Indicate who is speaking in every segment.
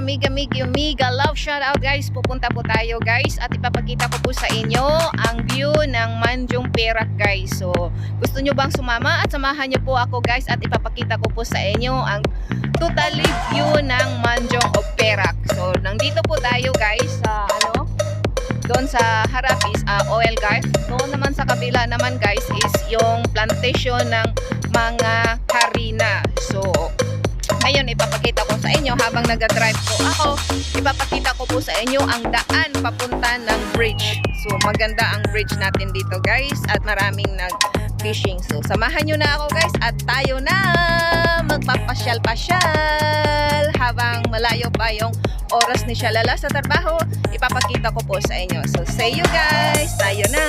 Speaker 1: Miga love shoutout guys. Pupunta po tayo guys at ipapakita ko po sa inyo ang view ng Manjong Perak guys. So gusto nyo bang sumama at samahan nyo po ako guys at ipapakita ko po sa inyo ang totally view ng Manjong of Perak. So nandito po tayo guys sa doon sa harap is oil guys. Doon naman sa kabila naman guys is yung plantation ng mga harina. So ngayon ipapakita ko sa inyo habang nag-drive po ako, ipapakita ko po sa inyo ang daan papunta ng bridge. So maganda ang bridge natin dito guys at maraming nag-fishing. So samahan nyo na ako guys at tayo na magpapasyal-pasyal habang malayo pa yung oras ni Shalala sa trabaho. Ipapakita ko po sa inyo. So see you guys, tayo na!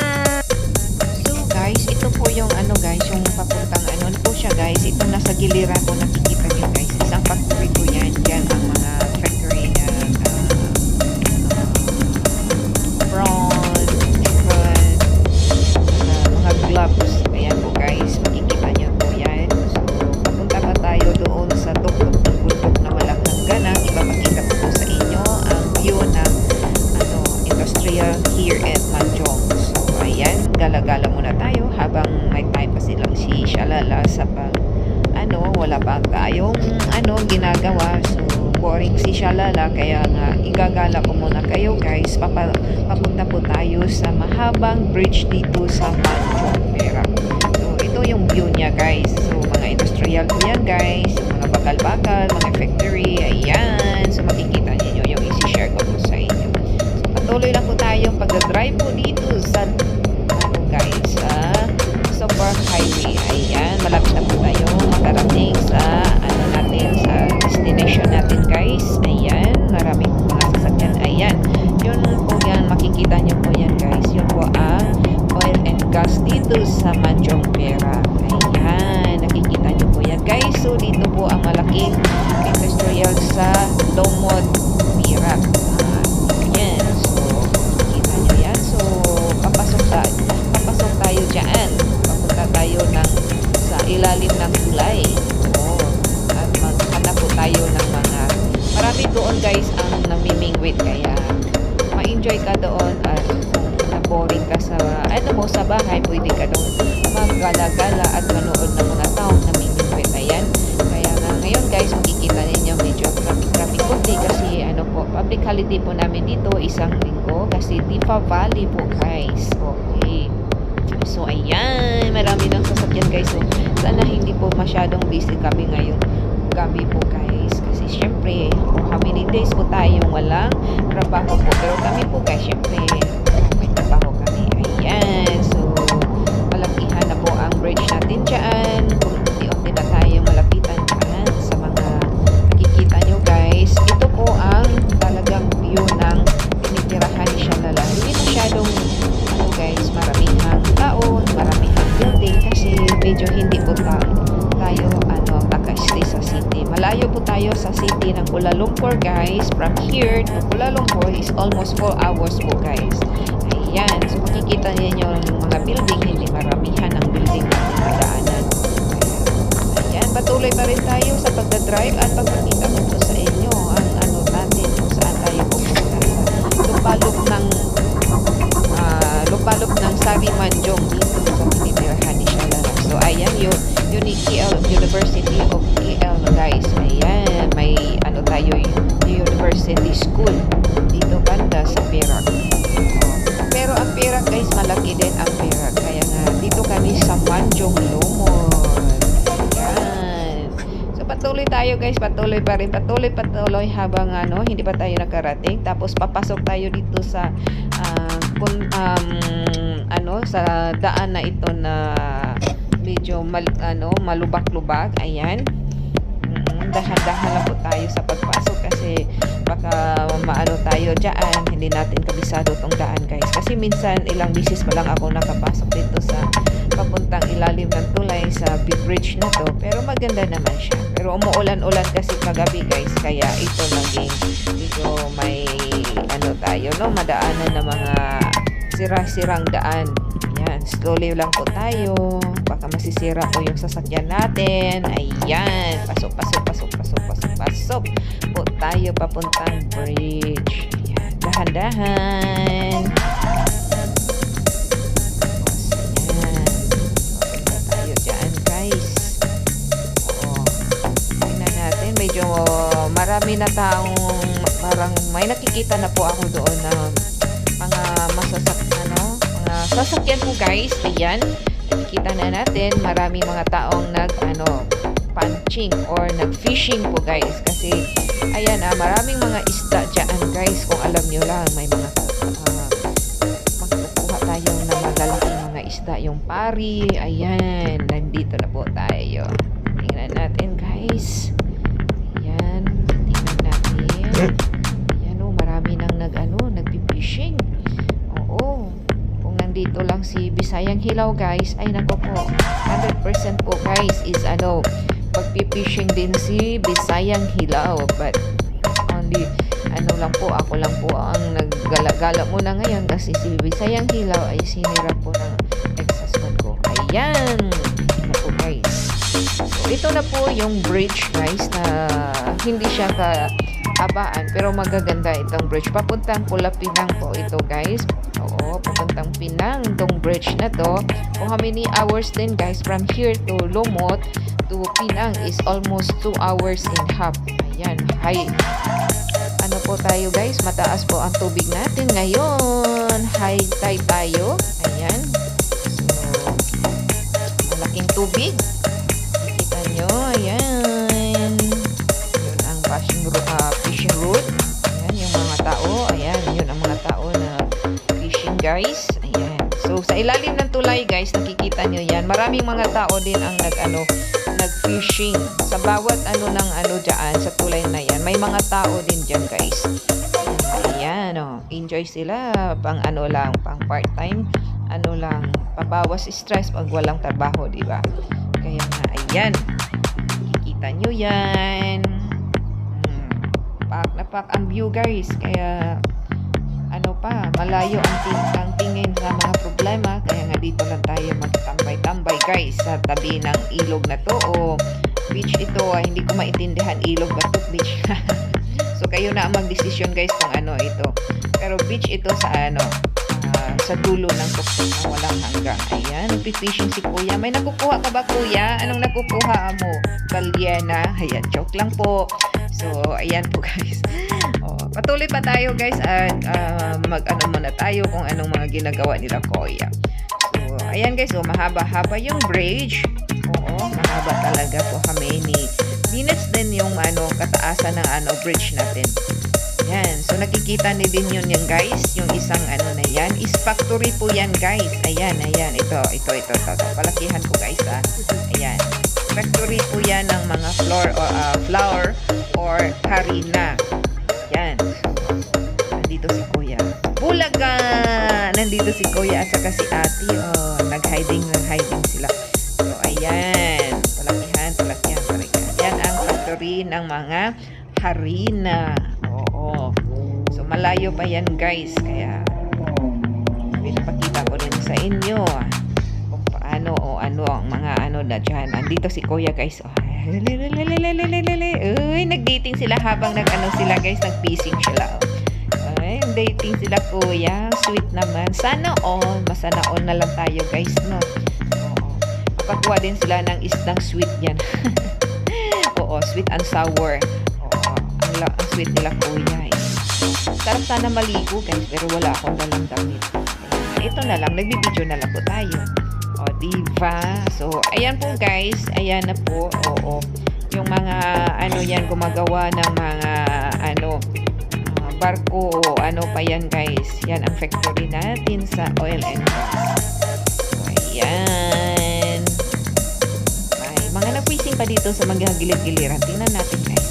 Speaker 1: Guys, ito po yung guys, yung papuntang po siya guys. Ito nasa giliran ko nakikita niyo guys. Isang factory po yan. Yan ang mga factory na prawn, chicken, mga gloves. Ayan po guys, makikita niyo po yan. So, papunta pa tayo doon sa tuktok ng bundok na walang hangganan. Ipapakita ko po sa inyo ang view ng industrial here at Manjong. So, ayan, gala-gala muna tayo habang may time pa silang si Shalala sa wala pa tayong ginagawa. So boring si Shalala kaya nga igagala ko muna kayo guys. Papunta po tayo sa mahabang bridge dito sa Manjong Perak. So ito yung view niya guys. So mga industrial po yan guys, mga bakal-bakal, mga factory, ayan. So makikita niyo yung isi-share ko po sa inyo. So patuloy lang po tayong pag-drive po dito sa guys, Super Highway. Ayan, malapit na po tayo makarating sa natin, sa destination natin guys. Ayan, marami po mga sasakyan. Ayan, yun po yan, makikita nyo po yan guys. Yun po ang oil and gas dito sa Manjong Perak. Ayan, nakikita nyo po yan guys. So dito po ang malaking industrial sa Lomod Perak. Ayan, so makikita nyo yan. So papasok tayo dyan. Papunta tayo sa ilalim ng tulay. At maghanap po tayo ng mga marami doon guys ang namimingwit kaya ma-enjoy ka doon at kung na-boring ka sa sa bahay, pwede ka doon maggala-gala at manood ng mga taong namimingwit. Ayan. Kaya ngayon guys, makikita ninyo medyo traffic konti kasi public holiday po namin dito isang linggo kasi Dipa Valley po guys. Okay. So ayan, marami ng sasakyan guys. So sana hindi po masyadong busy kami ngayong gabi po guys. Kasi syempre, how many days po tayong walang trabaho po. Pero kami po guys, syempre, may trabaho kami. Ayan, so malakihan na po ang bridge natin dyan. Kung unti-unti na tayo malapitan dyan sa mga nakikita nyo guys. Ito po ang talagang view ng tinitirahan ni Shalala. Hindi masyadong guys, maramihang taon, maramihang building kasi medyo hindi po tayo taka-stay sa city. Malayo po tayo sa city ng Kuala Lumpur guys. From here to Kuala Lumpur is almost 4 hours po guys. Ayan, so makikita niyo yung mga building, hindi maramihan ang building na pinagdaanan. Ayan, patuloy pa rin tayo sa pagdadrive at pagpakita ko po sa inyo ang natin kung saan tayo pupunta. Lupalop ng Sabi Manjong dito sa tinitirahan ni Shalala. So ayan yung University of EL guys. Ayan, may tayo yung University School dito banda sa Perak. Pero ang Perak guys, malaki din ang Perak. Kaya nga dito kami sa Manjong Lomod. Ayan. So patuloy tayo guys, patuloy habang hindi pa tayo nakarating. Tapos papasok tayo dito sa sa daan na ito na medyo malubak-lubak. Ayan. Dahan-dahan lang po tayo sa pagpasok kasi baka tayo dyan, hindi natin kabisado tong daan guys. Kasi minsan ilang bisis pa lang ako nakapasok dito sa papuntang ilalim ng tulay sa big bridge na to. Pero maganda naman siya. Pero umuulan-ulan kasi kagabi guys. Kaya ito naging medyo may tayo madaanan ng mga sira-sirang daan. Ayan, slowly lang po tayo. Baka masisira po yung sasakyan natin. Ayan, pasok. papasok po tayo papuntang bridge. Ayan, dahan-dahan. Ayan. Papunta tayo dyan, guys. Oo. Tingnan natin. Medyo marami na taong parang may nakikita na po ako doon na mga mga sasakyan po, guys. Ayan. Nakikita na natin maraming mga taong punching or nag-fishing po, guys, kasi ayan maraming mga isda dyan, guys. Kung alam nyo lang, may mga magkukuha tayo na malalaking mga isda, yung pari. Ayan, nandito na po tayo. Tingnan natin, guys. Ayan, tingnan natin. Ayan marami nang nagpi-fishing. Oo, kung nandito lang si Bisayang Hilaw, guys, ay nako po, 100% po, guys, is pagpipishing din si Bisayang Hilaw. But only lang po, ako lang po ang naggala-gala muna ngayon kasi si Bisayang Hilaw ay sinira po ng ex-husband ko. Ayan na po, guys. So ito na po yung bridge, guys, na hindi siya kahabaan pero magaganda itong bridge. Papuntang Pinang po ito, guys. Oo, papuntang Pinang itong bridge na to. Kung how many hours din, guys, from here to Lumot to Pinang is almost 2 hours and half. Ayan, high. Po tayo, guys, mataas po ang tubig natin ngayon. High tide tayo. Ayan. So, malaking tubig. Kita nyo, ayan. Yun ang fishing route. Ayan, yung mga tao. Ayan, yun ang mga tao na fishing, guys. Ayan. So, sa ilalim ng tulay, guys, nakikita nyo yan. Maraming mga tao din ang nag-fishing. Sa bawat dyan, sa tulay na yan, may mga tao din dyan, guys. Ayan, enjoy sila. Pang pang part-time. Pabawas stress pag walang trabaho, diba? Kaya nga, ayan. Kikita nyo yan. Pak na pak ang view, guys. Kaya, malayo ang tingin sa mga problema. Kaya nga dito lang tayo magtambay-tambay, guys, sa tabi ng ilog na to o beach ito. Hindi ko maintindihan, ilog ba to, beach? So kayo na ang magdesisyon, guys, kung ito. Pero beach ito sa sa dulo ng tuktok na walang hanggang. Ayan, nagpi-fishing si kuya. May nakukuha ka ba, kuya? Anong nakukuha mo? Balyena? Ayan, joke lang po. So ayan po, guys. Patuloy pa tayo, guys, at muna tayo kung anong mga ginagawa nila kuya. So ayan, guys, mahaba-haba yung bridge. Oo, mahaba talaga po. Kami ni minutes din yung kataasan ng bridge natin. Yan. So nakikita ni din yun yan, guys. Yung isang na yan is factory po yan, guys. Ayan. Ito. Palakihan ko, guys, Ayan. Factory po yan ng mga flour or harina. Yan. Nandito si kuya. Bulaga! Nandito si kuya at saka si ate. Nag-hiding sila. So ayan. Palakihan. Yan ang factory ng mga harina. Oo. So malayo pa yan, guys. Kaya pinapakita ko din sa inyo kung paano ang mga na dyan. Andito si kuya, guys. Uy, nag-dating sila habang sila, guys, nag-fishing sila. Ay, dating sila, kuya. Sweet naman. Sana all na lang tayo, guys, no? Oo. Makakuha din sila ng isdang sweet yan. Oo, sweet and sour. Oo, ang sweet nila, kuya. Sarap sana maligo, guys, pero wala akong dalang damit. Ito na lang, nagbibideo na lang po tayo. Diba? So, ayan po, guys. Ayan na po. Oo. Yung mga, yan, gumagawa ng mga, barko o pa yan, guys. Yan ang factory natin sa oil and gas. So, ayan. May mga nag-fishing pa dito sa mga gilid-giliran. Tingnan natin, guys.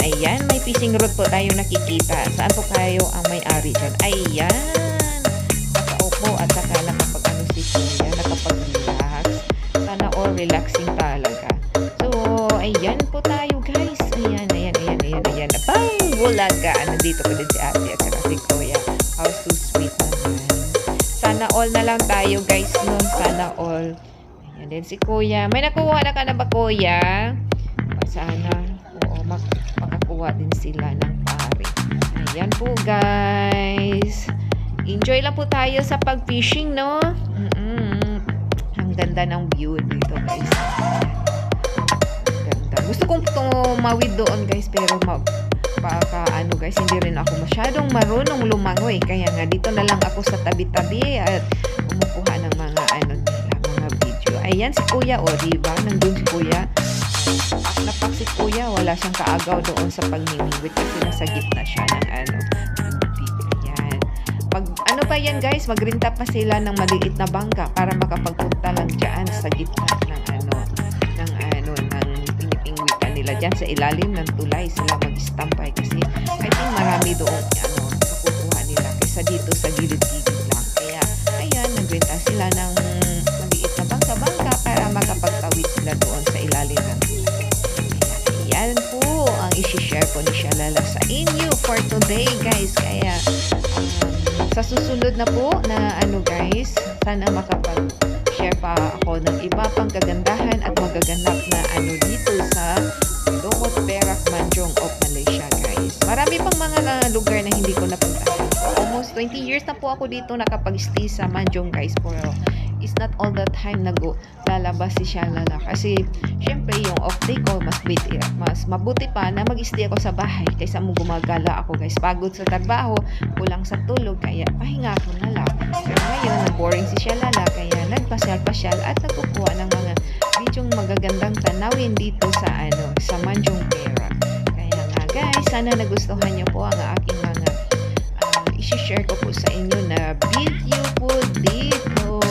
Speaker 1: Ayan. May fishing rod po tayo nakikita. Saan po kayo ang may-ari dyan? Ayan. Nakaupo at saka si kuya, nakapag-relax. Sana all relaxing talaga. So, ayan po tayo, guys. Ayan. Pang bulaga. Nandito po din si ate at saka si kuya. How so sweet naman. Sana all na lang tayo, guys, nun. Sana all. Ayan din si kuya. May nakuha na ka na ba, kuya? Sana. Oo, makakuha din sila ng pare. Ayan po guys. Enjoy lang po tayo sa pag-fishing, no? Ang ganda ng view dito guys. Ang ganda. Gusto kong tumawid doon guys, pero ano guys, hindi rin ako masyadong marunong lumangoy. Kaya nga dito na lang ako sa tabi-tabi at kumukuha ng mga mga video. Ayan si Kuya, o diba? Nandun si Kuya. Napak si Kuya, wala siyang kaagaw doon sa pagniningwit kasi nasa gitna siya ng tubig. Ayan. Pag ano pa yan guys, magrenta pa sila ng maliit na bangka para makapagpunta lang dyan sa gitna ng pinipingwitan nila dyan sa ilalim ng tulay sila mag-stampay kasi I think marami doon nakukuha nila kaysa dito sa gilid-gilid lang. Kaya ayan, nagrenta sila ng maliit na bangka para makapagtawid sila doon sa ilalim ng tulay. Ayan po ang isi-share po ni Shalala sa inyo for today guys. Kaya sa susunod na po na guys, sana makapag-share pa ako ng iba pang kagandahan at magaganap na dito sa Dongot Perak, Manjong of Malaysia guys. Marami pang mga lugar na hindi ko napuntahan. Almost 20 years na po ako dito nakapag-stay sa Manjong guys, pero it's not all the time lalabas si Shalala kasi syempre yung off day ko mas mabuti pa na mag-stay ako sa bahay kaysa mo gumagala ako guys. Pagod sa trabaho, kulang sa tulog, kaya pahinga ko na lang. Pero ngayon boring si Shalala kaya nagpasyal-pasyal at nagkukuha ng mga bidyong magagandang tanawin dito sa Manjong Perak. Kaya nga guys, sana nagustuhan niyo po ang aking mga i-share ko po sa inyo na video po dito.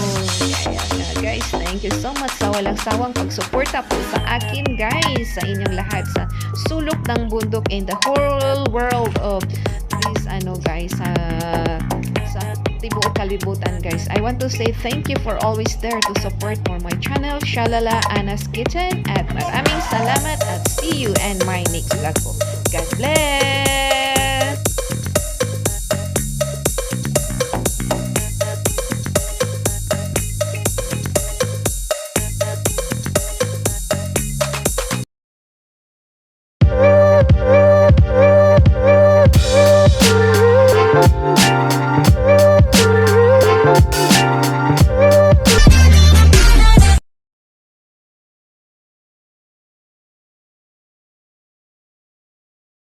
Speaker 1: Kaya nga guys, thank you so much sa walang sawang pagsuporta po sa akin guys, sa inyong lahat sa sulok ng bundok in the whole world of this guys sa tibuok kalibutan guys. I want to say thank you for always there to support for my channel Shalala Anna's Kitchen, at maraming salamat at see you in my next vlog po. God bless!